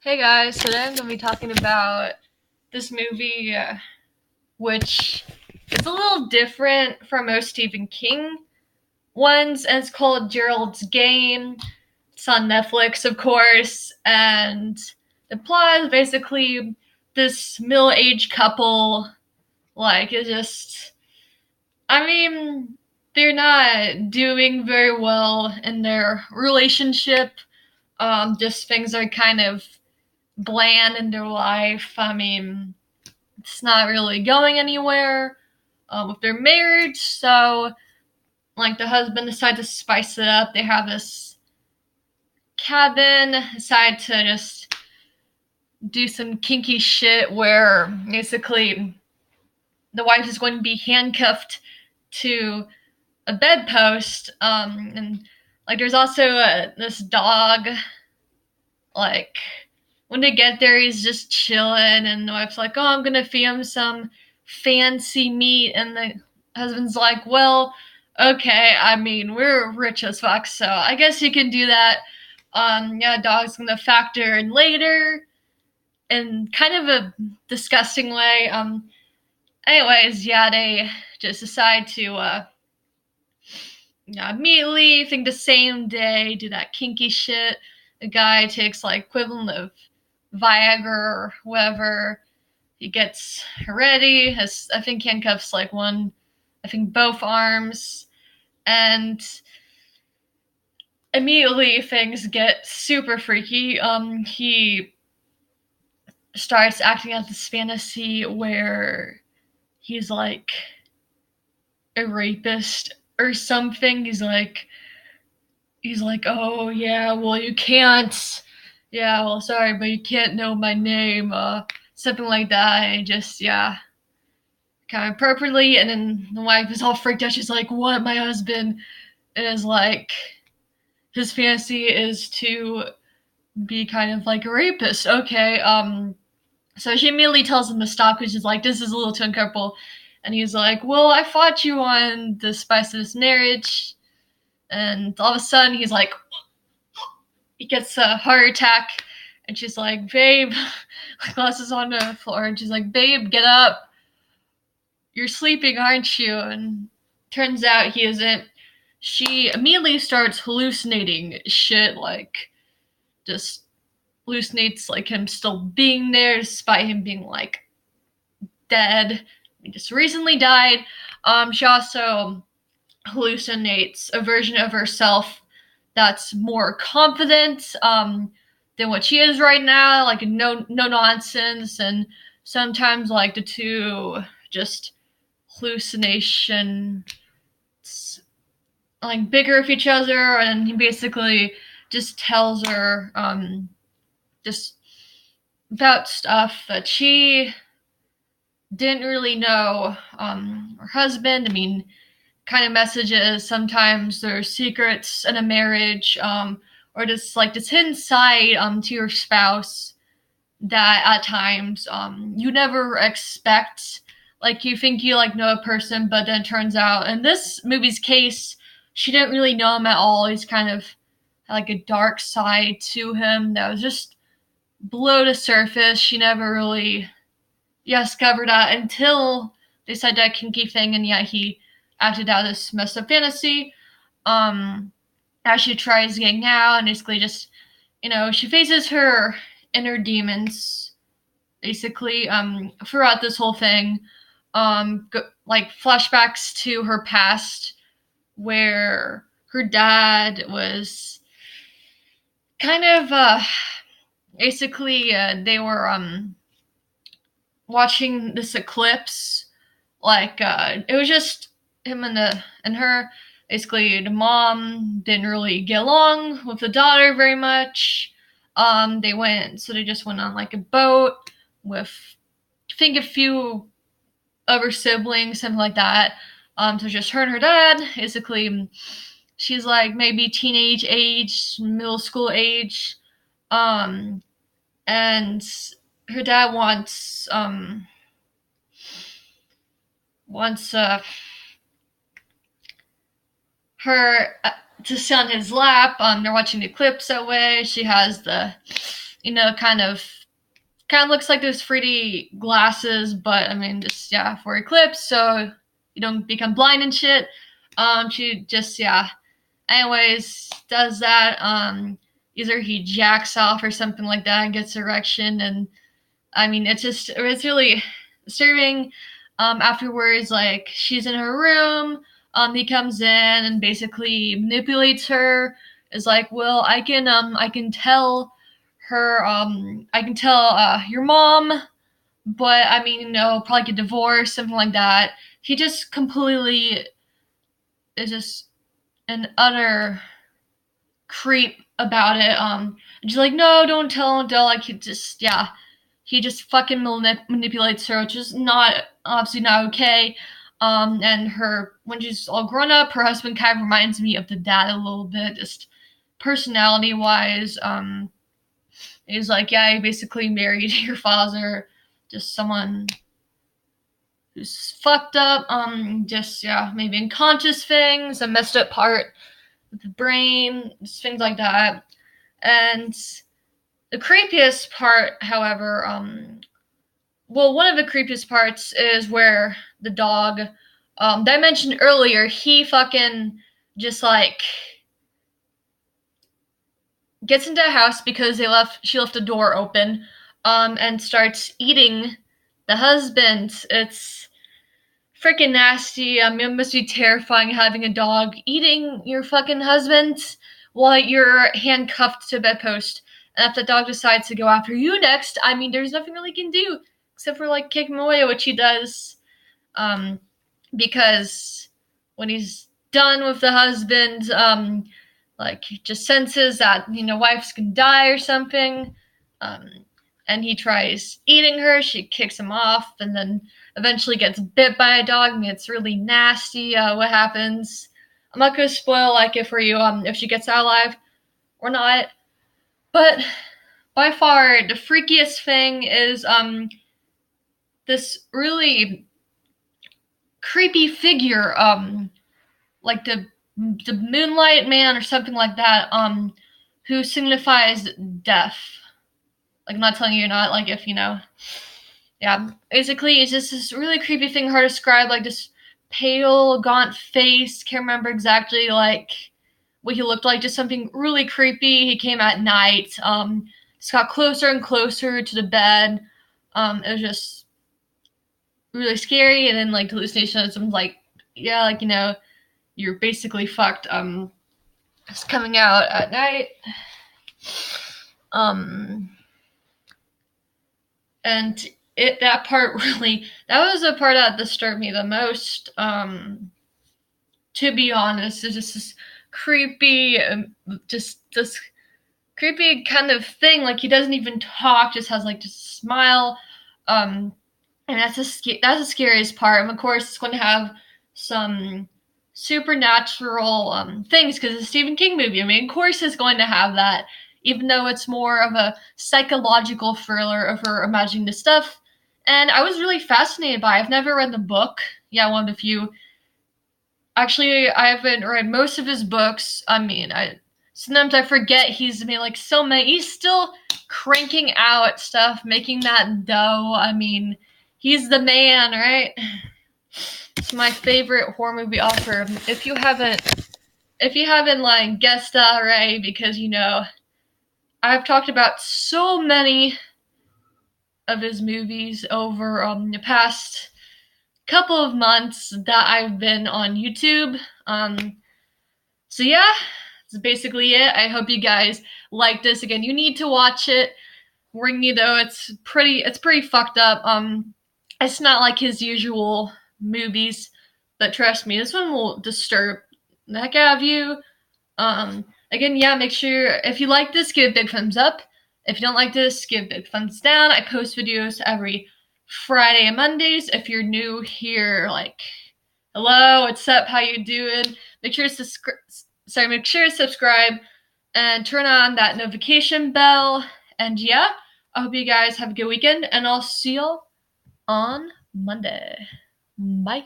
Hey guys, today I'm going to be talking about this movie, which is a little different from most Stephen King ones, and it's called Gerald's Game. It's on Netflix, of course, and the plot is basically this middle-aged couple, is just, I mean, they're not doing very well in their relationship. Just things are kind of bland in their life. I mean, it's not really going anywhere with their marriage. So, the husband decided to spice it up. They have this cabin, decide to just do some kinky shit where basically the wife is going to be handcuffed to a bedpost. And there's also this dog. Like when they get there, he's just chilling, and the wife's like, "Oh, I'm gonna feed him some fancy meat," and the husband's like, "Well, okay. I mean, we're rich as fuck, so I guess you can do that." Yeah, dog's gonna factor in later in kind of a disgusting way. Anyways, yeah, they just decide to immediately think the same day do that kinky shit. The guy takes equivalent of Viagra or whatever. He gets ready. Has I think handcuffs one, I think both arms, and immediately things get super freaky. He starts acting out this fantasy where he's like a rapist or something. He's like, "Oh yeah, well you can't. Yeah, well sorry, but you can't know my name." Something like that. And just kind of appropriately. And then the wife is all freaked out. She's like, "What? My husband is like, his fantasy is to be kind of like a rapist." Okay. So she immediately tells him to stop because she's like, "This is a little too uncomfortable." And he's like, "Well, I fought you on the spice of this marriage." And all of a sudden, he gets a heart attack. And she's like, "Babe," glasses on the floor. And she's like, "Babe, get up. You're sleeping, aren't you?" And turns out he isn't. She immediately starts hallucinating shit, just hallucinates him still being there despite him being dead. He just recently died. She also hallucinates a version of herself that's more confident than what she is right now, no nonsense, and sometimes the two just hallucination bigger of each other, and he basically just tells her just about stuff that she didn't really know. Her husband, I mean, kind of messages. Sometimes there's secrets in a marriage, or just this hidden side to your spouse that at times you never expect. You think you know a person, but then it turns out in this movie's case, she didn't really know him at all. He's kind of a dark side to him that was just below the surface. She never really discovered that until they said that kinky thing, and he acted out this messed up fantasy. As she tries getting out, and basically just she faces her inner demons basically throughout this whole thing. Flashbacks to her past where her dad was kind of basically they were watching this eclipse. It was just him and her. Basically, the mom didn't really get along with the daughter very much. They just went on a boat with, I think, a few other siblings, something like that. So just her and her dad. Basically, she's maybe teenage age, middle school age, and her dad wants her to sit on his lap. They're watching the eclipse that way. She has the kind of looks like those 3D glasses, but I mean, just for eclipse, so you don't become blind and shit. She just anyways does that. Either he jacks off or something like that and gets erection, and I mean, it's really disturbing. Afterwards, like, she's in her room. He comes in and basically manipulates her. Is like, well, I can tell her, I can tell your mom, but I mean, probably get divorced, something like that. He just completely is just an utter creep about it. And she's like, no, don't tell, like, he just fucking manipulates her, which is obviously not okay. And when she's all grown up, her husband kind of reminds me of the dad a little bit, just personality wise. He's like, yeah, he basically married your father, just someone who's fucked up, maybe unconscious things, a messed up part of the brain, just things like that. And the creepiest part, however, one of the creepiest parts is where the dog, that I mentioned earlier, he fucking just like gets into a house because she left the door open, and starts eating the husband. It's freaking nasty. It must be terrifying having a dog eating your fucking husband while you're handcuffed to a bedpost. And if the dog decides to go after you next, I mean, there's nothing really can do except for like kick him away, which he does. Because when he's done with the husband, like, he just senses that, wife's gonna die or something. And he tries eating her. She kicks him off, and then eventually gets bit by a dog, and it's really nasty. What happens? I'm not gonna spoil like it for you, if she gets out alive or not. But by far the freakiest thing is this really creepy figure, like the Moonlight Man or something like that, who signifies death. Like, I'm not telling you not, like, if basically it's just this really creepy thing, hard to describe, like this pale, gaunt face. Can't remember exactly like what he looked like, just something really creepy. He came at night, just got closer and closer to the bed. It was just really scary, and then like hallucinations, like, you're basically fucked. It's coming out at night. And that was the part that disturbed me the most. To be honest, it's just this creepy, just this creepy kind of thing. Like, he doesn't even talk, just has like just a smile. And that's the scariest part. And of course, it's going to have some supernatural things because it's a Stephen King movie. I mean, of course, it's going to have that, even though it's more of a psychological thriller of her imagining this stuff. And I was really fascinated by it. I've never read the book. Yeah, one of the few. Actually, I haven't read most of his books. I mean, sometimes I forget he's made like so many. He's still cranking out stuff, making that dough. I mean, he's the man, right? It's my favorite horror movie author. If you haven't like guessed that already, because I've talked about so many of his movies over the past couple of months that I've been on YouTube. So yeah, that's basically it. I hope you guys like this. Again, you need to watch it. Warning you though, it's pretty fucked up. It's not like his usual movies, but trust me, this one will disturb the heck out of you. Again, make sure if you like this, give a big thumbs up. If you don't like this, give a big thumbs down. I post videos every Friday and Mondays. If you're new here, like, hello, what's up, how you doing? Make sure to subscribe and turn on that notification bell. And I hope you guys have a good weekend, and I'll see y'all on Monday. Bye.